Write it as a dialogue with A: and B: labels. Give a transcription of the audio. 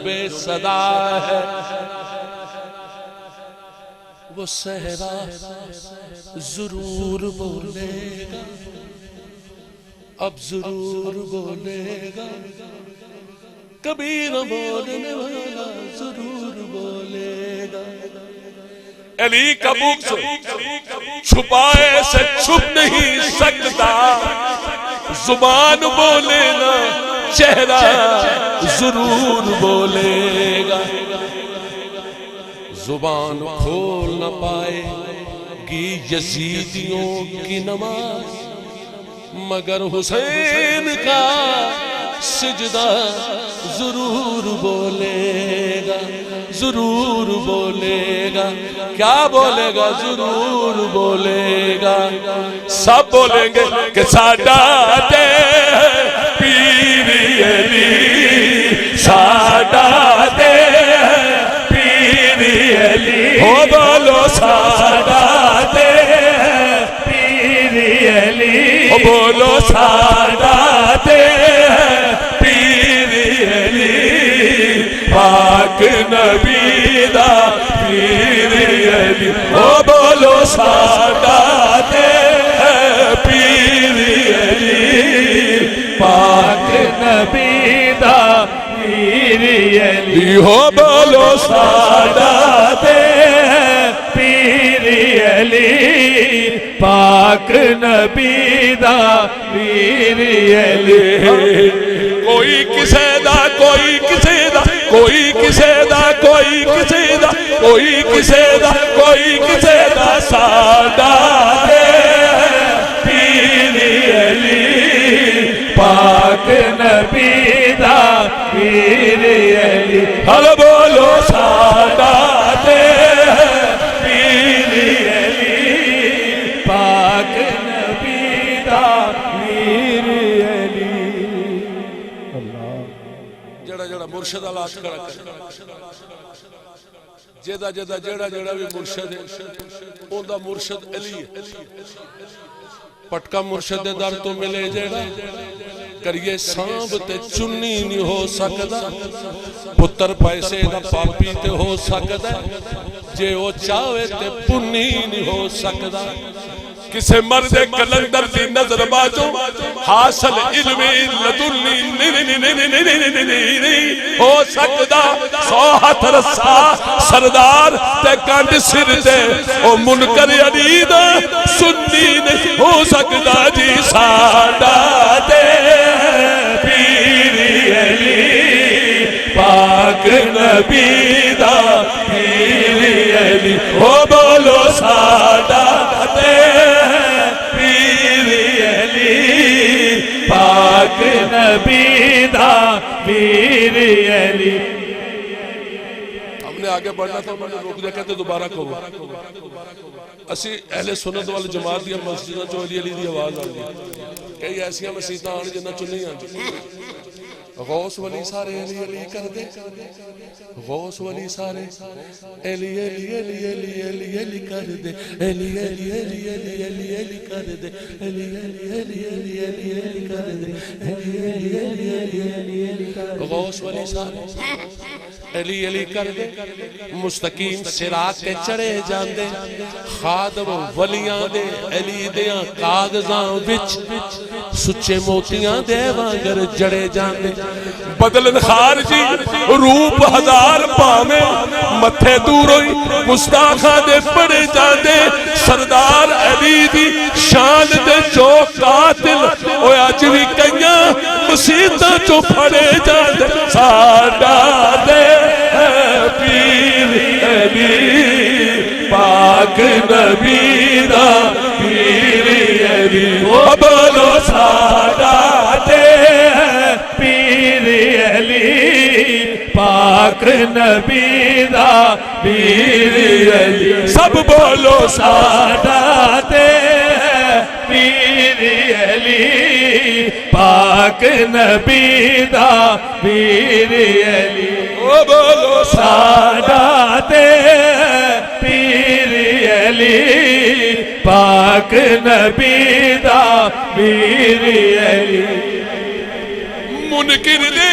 A: بے صدا ہے وہ صحرا ضرور بولے گا، اب ضرور بولے گا، کبھی نہ بولنے والا ضرور بولے گا۔ علی کا بغض چھپائے سے چھپ نہیں سکتا، زبان بولے نا چہرہ ضرور بولے گا۔ زبان کھول نہ پائے گی یزیدیوں کی نماز، مگر حسین کا سجدہ ضرور بولے گا، ضرور بولے گا۔ کیا بولے گا؟ ضرور بولے گا۔ سب بولیں گے کہ ساڈا دے پیر علی، ساڈا دے پیر علی، ہو بولو ساڈا دے پیر علی، ہو بولو ساڈا دے پاک نبی دا پیر علی، او بولو ساڈا دے پیر علی، پاک نبی دا پیر علی، او بولو ساڈا دے پیر علی، پاک نبی دا پیر علی۔ کوئی کسے دا، کوئی کسے دا، کوئی کسے دا، کوئی کسے دا، کوئی کسے دا، کوئی کسے دا، ساڈا دے پیر علی، پاک نبی دا پیر علی، ہل بولو ساڈا دے پیر علی، پاک نبی دا پیر علی۔ جڑا جڑا مرشد اللہ کھڑا کر، جیدہ جیدہ جڑا جڑا بھی مرشد ہے اون دا مرشد علی ہے۔ پٹکا مرشد در تو ملے جڑا کریے سانب تے چنی نہیں ہو سکدا، پتر پیسے دا پاپی تے ہو سکدا، جے او چاہے تے پنی نہیں ہو سکدا۔ کسے مرد کلندر دی نظر باجو حاصل علمی لدنی نہیں ہو سکدا، سو ہاتھ رسا سردار تے کنڈ سر دے او منکر علی دا سنی نہیں ہو سکدا جی ساڈا دے پیر علی، پاک نبی دا پیر علی، او بولو ساڈا دے پاک نبی دا پیر علی۔ ہم نے آگے بڑھنا تھا، میں نے روک دیا، کہتے دوبارہ کہو۔ اسی اہل سنت وال جماعت دیا مسجدہ جو علی علی دی آواز آگئی، کئی ایسیاں مسیطہ آنے جنہ چنی آنجی۔ غوث ولی سارے علی علی کر دے، غوث ولی سارے علی علی علی علی علی علی کر دے، علی علی علی علی علی علی کر دے، علی علی علی علی علی علی کر دے، علی علی علی علی علی علی کر دے۔ غوث ولی سارے علی علی کر دے، مستقیم صراط تے چڑھے جاندے، خادم ولیاں دے علی دیاں کاغذاں وچ سچے موتیاں دے وانگر جڑے جاندے۔ بدلن خارجی روپ ہزار پامے، متھے دور ہوئی مستاخہ دے پڑے جاندے، سردار علی دی شان دے جو قاتل ہویا جوی کئیاں مسیطہ جو پڑے جاندے، ساڈا دے پیر علی، پاک نبی دا پیر علی، او بولو ساڈا دے پیر علی، پاک نبی دا پیر علی، سب بولو ساڈا دے پیر علی، پاک نبی دا پیر علی، او بولو ساڈا دے پیر علی، پاک نبی دا پیر علی۔ منکر دے